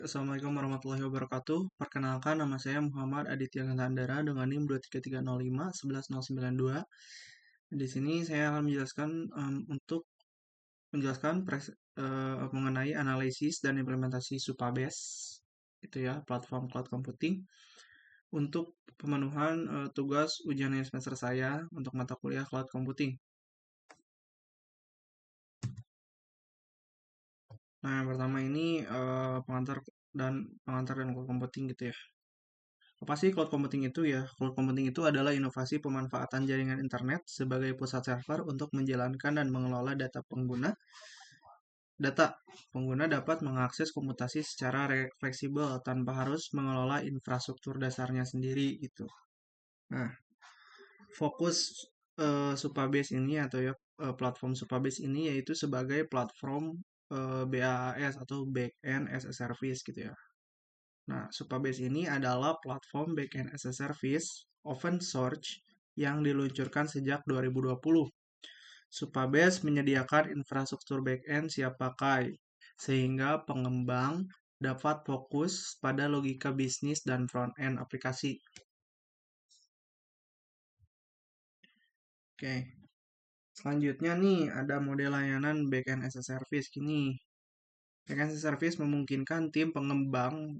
Assalamualaikum warahmatullahi wabarakatuh. Perkenalkan, nama saya Muhammad Aditya Gantandara dengan NIM 23305 11092. Di sini saya akan menjelaskan untuk menjelaskan mengenai analisis dan implementasi Supabase, itu ya, platform cloud computing untuk pemenuhan tugas ujian semester saya untuk mata kuliah cloud computing. Nah, yang pertama ini pengantar dan cloud computing gitu ya. Apa sih cloud computing itu ya? Cloud computing itu adalah inovasi pemanfaatan jaringan internet sebagai pusat server untuk menjalankan dan mengelola data pengguna. Data pengguna dapat mengakses komputasi secara fleksibel tanpa harus mengelola infrastruktur dasarnya sendiri gitu. Nah, fokus Supabase ini atau ya platform Supabase ini yaitu sebagai platform BaaS atau Backend as a Service gitu ya. Nah, Supabase ini adalah platform backend as a service open source yang diluncurkan sejak 2020. Supabase menyediakan infrastruktur backend siap pakai, sehingga pengembang dapat fokus pada logika bisnis dan front-end aplikasi. Oke, selanjutnya nih ada model layanan backend as a service gini. Backend as a service memungkinkan tim pengembang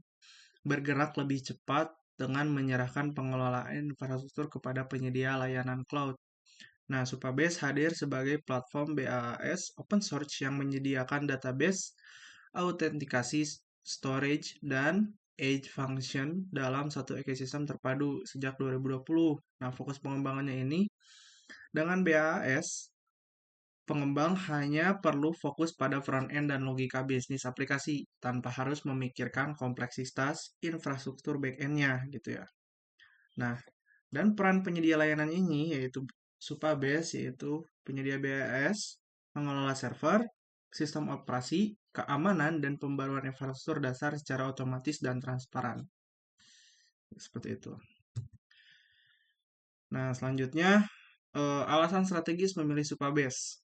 bergerak lebih cepat dengan menyerahkan pengelolaan infrastruktur kepada penyedia layanan cloud. Nah, Supabase hadir sebagai platform BaaS open source yang menyediakan database, autentikasi, storage, dan edge function dalam satu ekosistem terpadu sejak 2020. Nah, fokus pengembangannya ini dengan BaaS, pengembang hanya perlu fokus pada front-end dan logika bisnis aplikasi tanpa harus memikirkan kompleksitas infrastruktur back-end-nya gitu ya. Nah, dan peran penyedia layanan ini yaitu Supabase yaitu penyedia BaaS, mengelola server, sistem operasi, keamanan dan pembaruan infrastruktur dasar secara otomatis dan transparan. Seperti itu. Nah, selanjutnya alasan strategis memilih Supabase.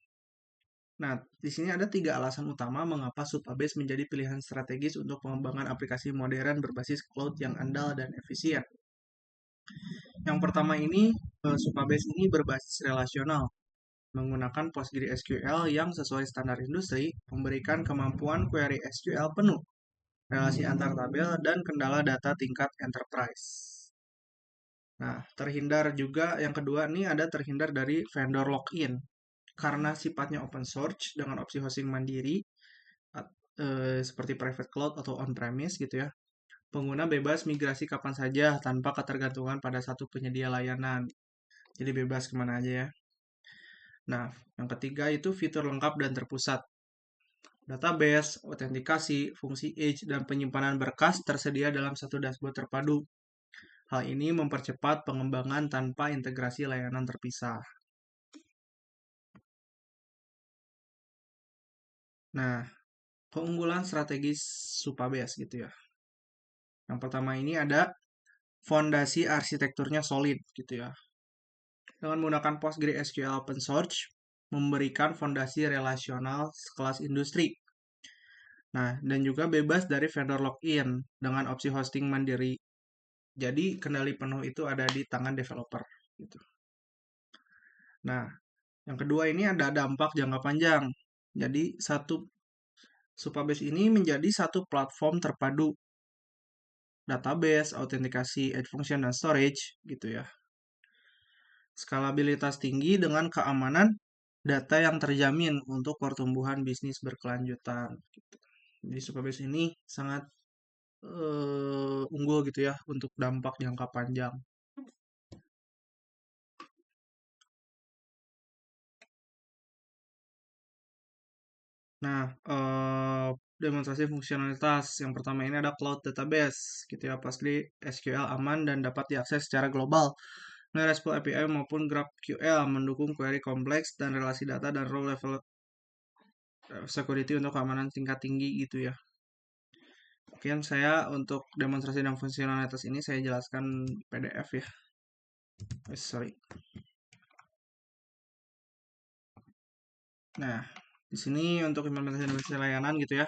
Nah, di sini ada 3 alasan utama mengapa Supabase menjadi pilihan strategis untuk pengembangan aplikasi modern berbasis cloud yang andal dan efisien. Yang pertama ini, Supabase ini berbasis relasional, menggunakan PostgreSQL yang sesuai standar industri, memberikan kemampuan query SQL penuh, relasi antar tabel, dan kendala data tingkat enterprise. Nah, terhindar juga, yang kedua nih ada terhindar dari vendor lock-in. Karena sifatnya open source dengan opsi hosting mandiri, seperti private cloud atau on-premise gitu ya, pengguna bebas migrasi kapan saja tanpa ketergantungan pada satu penyedia layanan. Jadi bebas kemana aja ya. Nah, yang ketiga itu fitur lengkap dan terpusat. Database, autentikasi, fungsi edge, dan penyimpanan berkas tersedia dalam satu dashboard terpadu. Hal ini mempercepat pengembangan tanpa integrasi layanan terpisah. Nah, keunggulan strategis Supabase gitu ya. Yang pertama ini ada fondasi arsitekturnya solid gitu ya. Dengan menggunakan PostgreSQL open source, memberikan fondasi relasional sekelas industri. Nah, dan juga bebas dari vendor lock-in dengan opsi hosting mandiri. Jadi, kendali penuh itu ada di tangan developer gitu. Nah, yang kedua ini ada dampak jangka panjang. Jadi, Supabase ini menjadi satu platform terpadu database, autentikasi, edge function, dan storage gitu ya. Skalabilitas tinggi dengan keamanan data yang terjamin untuk pertumbuhan bisnis berkelanjutan. Gitu. Jadi Supabase ini sangat unggul gitu ya untuk dampak jangka panjang. Nah, demonstrasi fungsionalitas yang pertama ini ada cloud database, gitu ya, PostgreSQL aman dan dapat diakses secara global. Nah, RESTful API maupun GraphQL mendukung query kompleks dan relasi data dan row level security untuk keamanan tingkat tinggi gitu ya. Mungkin saya untuk demonstrasi dan fungsionalitas ini saya jelaskan PDF ya. Sorry. Nah, di sini untuk implementasi layanan gitu ya.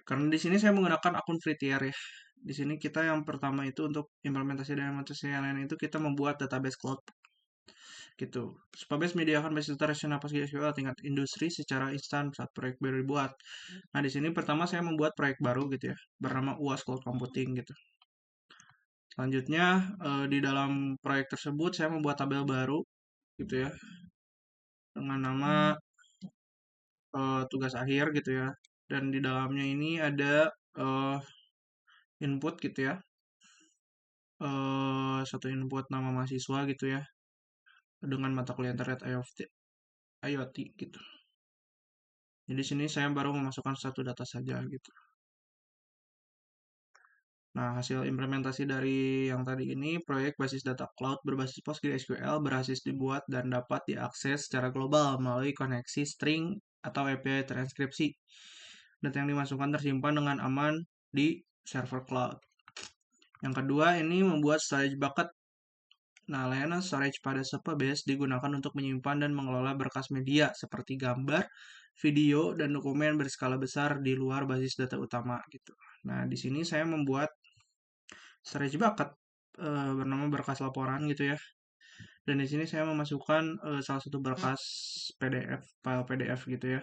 Karena di sini saya menggunakan akun free tier ya. Di sini kita yang pertama itu untuk implementasi dan implementasi yang lain itu kita membuat database cloud gitu. Supabase menyediakan basis data relasional PostgreSQL tingkat industri secara instan saat proyek baru dibuat. Nah, di sini pertama saya membuat proyek baru gitu ya, bernama UAS Cloud Computing gitu. Selanjutnya di dalam proyek tersebut saya membuat tabel baru gitu ya dengan nama tugas akhir gitu ya. Dan di dalamnya ini ada eh, input gitu ya. Satu input nama mahasiswa gitu ya dengan mata kuliah internet IoT gitu. Jadi sini saya baru memasukkan satu data saja gitu. Nah, hasil implementasi dari yang tadi ini, proyek basis data cloud berbasis PostgreSQL berhasil dibuat dan dapat diakses secara global melalui koneksi string atau API transkripsi. Data yang dimasukkan tersimpan dengan aman di server cloud. Yang kedua, ini membuat storage bucket. Nah, layanan storage pada Supabase digunakan untuk menyimpan dan mengelola berkas media seperti gambar, video, dan dokumen berskala besar di luar basis data utama gitu. Nah, di sini saya membuat storage bucket bernama berkas laporan gitu ya. Dan di sini saya memasukkan salah satu berkas PDF, file PDF gitu ya,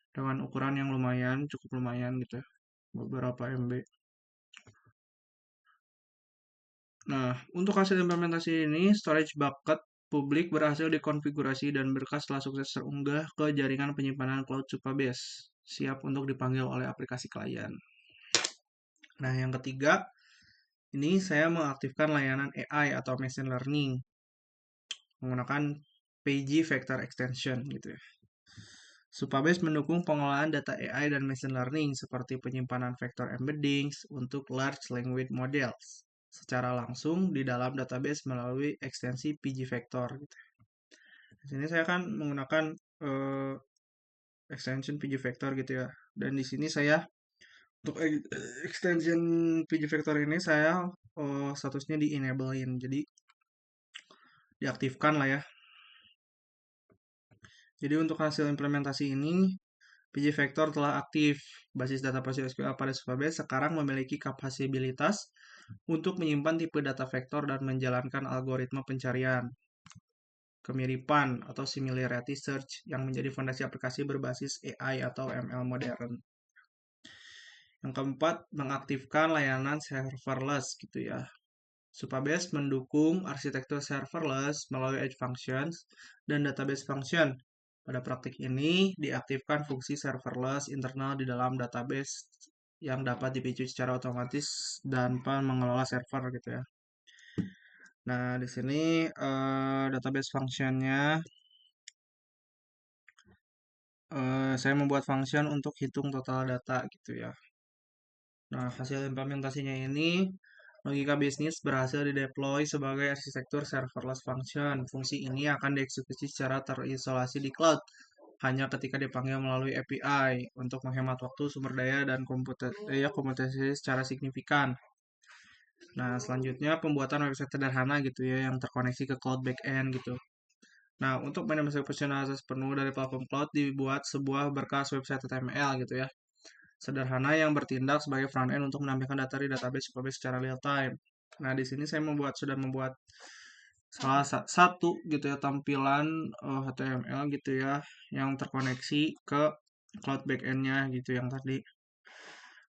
dengan ukuran yang lumayan, cukup lumayan gitu ya, beberapa MB. Nah, untuk hasil implementasi ini, storage bucket publik berhasil dikonfigurasi dan berkas telah sukses terunggah ke jaringan penyimpanan cloud Supabase, siap untuk dipanggil oleh aplikasi klien. Nah, yang ketiga, ini saya mengaktifkan layanan AI atau machine learning menggunakan PG Vector Extension gitu ya. Supabase mendukung pengelolaan data AI dan machine learning seperti penyimpanan vector embeddings untuk large language models secara langsung di dalam database melalui ekstensi PG Vector gitu. Di sini saya kan menggunakan eh, extension PG Vector gitu ya. Dan di sini saya untuk extension PG Vector ini saya statusnya di enablein. Jadi diaktifkan lah ya. Jadi untuk hasil implementasi ini PG Vector telah aktif. Basis data PostgreSQL pada Supabase sekarang memiliki kapasibilitas untuk menyimpan tipe data vektor dan menjalankan algoritma pencarian kemiripan atau similarity search yang menjadi fondasi aplikasi berbasis AI atau ML modern. Yang keempat, mengaktifkan layanan serverless gitu ya. Supabase mendukung arsitektur serverless melalui edge functions dan database function. Pada praktik ini, diaktifkan fungsi serverless internal di dalam database yang dapat dipicu secara otomatis dan mengelola server gitu ya. Nah, di sini database functionnya saya membuat function untuk hitung total data gitu ya. Nah, hasil implementasinya ini logika bisnis berhasil dideploy sebagai arsitektur serverless function. Fungsi ini akan dieksekusi secara terisolasi di cloud hanya ketika dipanggil melalui API untuk menghemat waktu, sumber daya, dan komputasi secara signifikan. Nah, selanjutnya pembuatan website sederhana gitu ya yang terkoneksi ke cloud backend gitu. Nah, untuk menemukan fungsionalitas penuh dari platform cloud dibuat sebuah berkas website HTML gitu ya. Sederhana yang bertindak sebagai front end untuk menampilkan data di database Supabase secara real time. Nah, di sini saya sudah membuat salah satu gitu ya tampilan HTML gitu ya yang terkoneksi ke cloud backend-nya gitu yang tadi.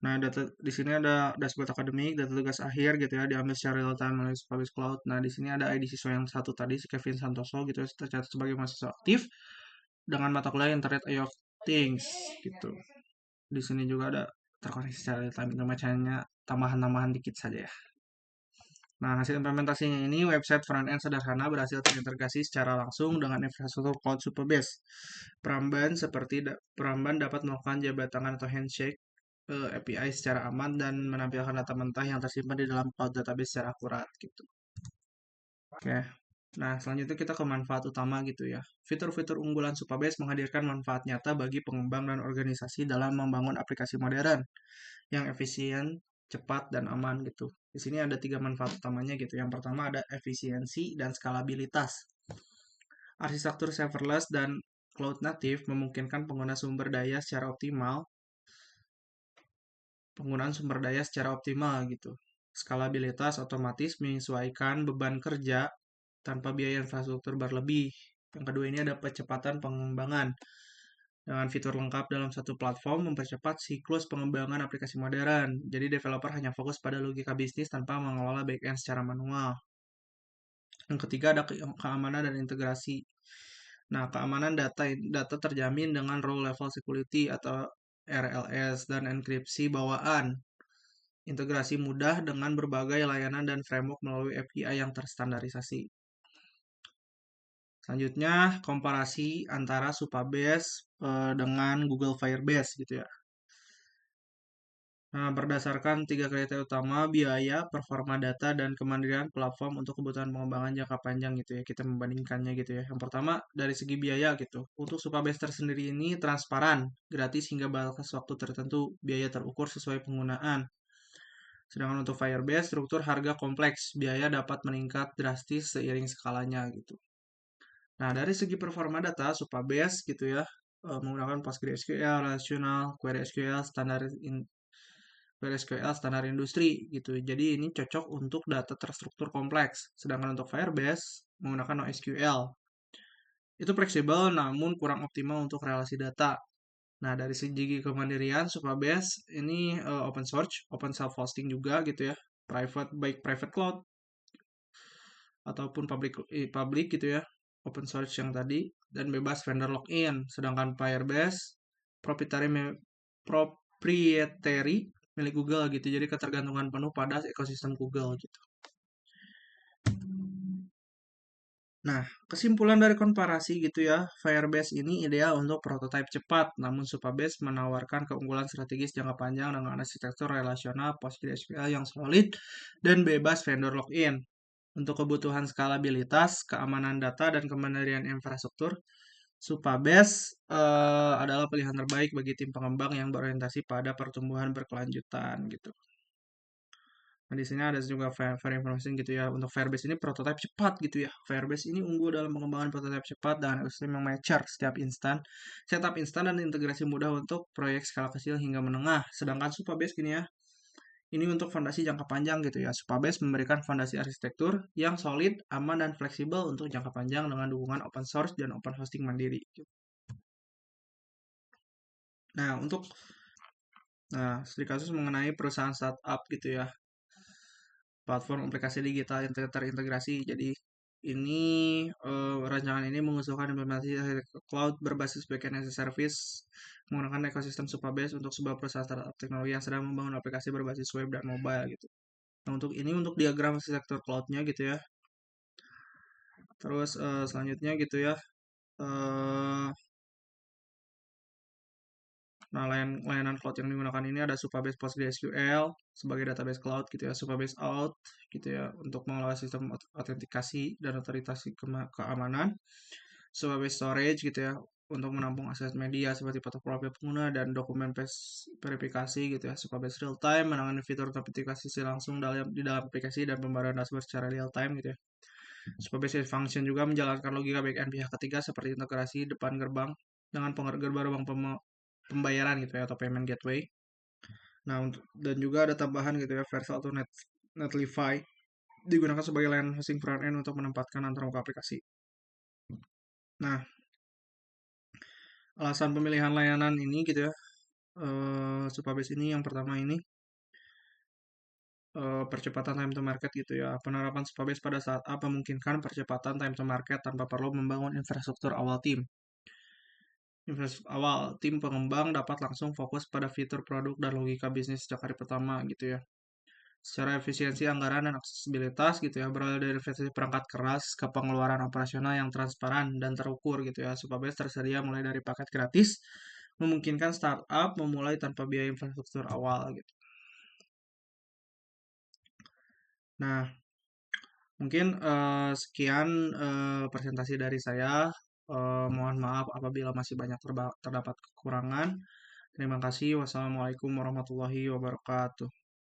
Nah, data di sini ada dashboard akademik, data tugas akhir gitu ya, diambil secara real time melalui Publish Cloud. Nah, di sini ada ID siswa yang satu tadi, si Kevin Santoso gitu ya, tercatat sebagai mahasiswa aktif dengan mata kuliah Internet of Things gitu. Di sini juga ada terkoneksi secara real time, itu macamnya tambahan-tambahan dikit saja ya. Nah, hasil implementasinya ini website front-end sederhana berhasil terintegrasi secara langsung dengan infrastruktur cloud Supabase. Peramban dapat melakukan jabat tangan atau handshake API secara aman dan menampilkan data mentah yang tersimpan di dalam cloud database secara akurat gitu. Oke. Nah, selanjutnya kita ke manfaat utama gitu ya. Fitur-fitur unggulan Supabase menghadirkan manfaat nyata bagi pengembang dan organisasi dalam membangun aplikasi modern yang efisien, cepat, dan aman gitu. Di sini ada tiga manfaat utamanya gitu. Yang pertama ada efisiensi dan skalabilitas. Arsitektur serverless dan cloud native memungkinkan pengguna sumber daya secara optimal penggunaan sumber daya secara optimal gitu. Skalabilitas otomatis menyesuaikan beban kerja tanpa biaya infrastruktur berlebih. Yang kedua ini ada percepatan pengembangan. Dengan fitur lengkap dalam satu platform mempercepat siklus pengembangan aplikasi modern. Jadi developer hanya fokus pada logika bisnis tanpa mengelola backend secara manual. Yang ketiga ada keamanan dan integrasi. Nah, keamanan data terjamin dengan row level security atau RLS dan enkripsi bawaan. Integrasi mudah dengan berbagai layanan dan framework melalui API yang terstandarisasi. Selanjutnya, komparasi antara Supabase dengan Google Firebase gitu ya. Nah, berdasarkan tiga kriteria utama, biaya, performa data, dan kemandirian platform untuk kebutuhan pengembangan jangka panjang gitu ya. Kita membandingkannya gitu ya. Yang pertama, dari segi biaya gitu. Untuk Supabase tersendiri ini transparan, gratis hingga batas waktu tertentu, biaya terukur sesuai penggunaan. Sedangkan untuk Firebase, struktur harga kompleks, biaya dapat meningkat drastis seiring skalanya gitu. Nah, dari segi performa data, Supabase gitu ya, menggunakan PostgreSQL, relational, query SQL, PSQL standar industri gitu. Jadi ini cocok untuk data terstruktur kompleks. Sedangkan untuk Firebase menggunakan NoSQL. Itu fleksibel namun kurang optimal untuk relasi data. Nah, dari segi kemandirian Supabase ini open source, open self hosting juga gitu ya. Private baik private cloud ataupun public gitu ya. Open source yang tadi dan bebas vendor login. Sedangkan Firebase proprietary milik Google gitu. Jadi ketergantungan penuh pada ekosistem Google gitu. Nah, kesimpulan dari komparasi gitu ya, Firebase ini ideal untuk prototipe cepat, namun Supabase menawarkan keunggulan strategis jangka panjang dengan arsitektur relasional PostgreSQL yang solid dan bebas vendor login. Untuk kebutuhan skalabilitas, keamanan data, dan kemandirian infrastruktur, Supabase adalah pilihan terbaik bagi tim pengembang yang berorientasi pada pertumbuhan berkelanjutan gitu. Nah, di sini ada juga fair information gitu ya. Untuk Firebase ini prototipe cepat gitu ya. Firebase ini unggul dalam pengembangan prototipe cepat dan ekosistem yang mature setiap instan. Setup instan dan integrasi mudah untuk proyek skala kecil hingga menengah. Sedangkan Supabase gini ya. Ini untuk fondasi jangka panjang gitu ya. Supabase memberikan fondasi arsitektur yang solid, aman, dan fleksibel untuk jangka panjang dengan dukungan open source dan open hosting mandiri. Nah, studi kasus mengenai perusahaan startup gitu ya. Platform aplikasi digital yang terintegrasi. Jadi ini rancangan ini mengusulkan implementasi cloud berbasis backend as a service menggunakan ekosistem Supabase untuk sebuah perusahaan startup teknologi yang sedang membangun aplikasi berbasis web dan mobile gitu. Nah, untuk diagram sektor cloud-nya gitu ya. Terus selanjutnya gitu ya. eh, Nah, layanan cloud yang digunakan ini ada Supabase PostgreSQL sebagai database cloud gitu ya, Supabase Out gitu ya untuk mengelola sistem autentikasi dan otorisasi keamanan, Supabase Storage gitu ya untuk menampung akses media seperti foto profil pengguna dan dokumen verifikasi gitu ya, Supabase Real Time menangani fitur autentikasi langsung di dalam aplikasi dan pembaruan dashboard secara real time gitu ya. Supabase Function juga menjalankan logika backend pihak ketiga seperti integrasi depan gerbang dengan gerbang pembayaran gitu ya atau payment gateway. Nah, dan juga ada tambahan gitu ya Vercel atau Netlify digunakan sebagai layanan hosting front end untuk menempatkan antarmuka aplikasi. Nah, alasan pemilihan layanan ini gitu ya, Supabase ini yang pertama ini percepatan time to market gitu ya. Penerapan Supabase pada saat A memungkinkan percepatan time to market tanpa perlu membangun infrastruktur awal tim. Tim pengembang dapat langsung fokus pada fitur produk dan logika bisnis sejak hari pertama gitu ya. Secara efisiensi anggaran dan aksesibilitas gitu ya, beralih dari versi perangkat keras ke pengeluaran operasional yang transparan dan terukur gitu ya. Supabase tersedia mulai dari paket gratis, memungkinkan startup memulai tanpa biaya infrastruktur awal gitu. Nah, mungkin sekian presentasi dari saya. Mohon maaf apabila masih banyak terdapat kekurangan. Terima kasih. Wassalamualaikum warahmatullahi wabarakatuh.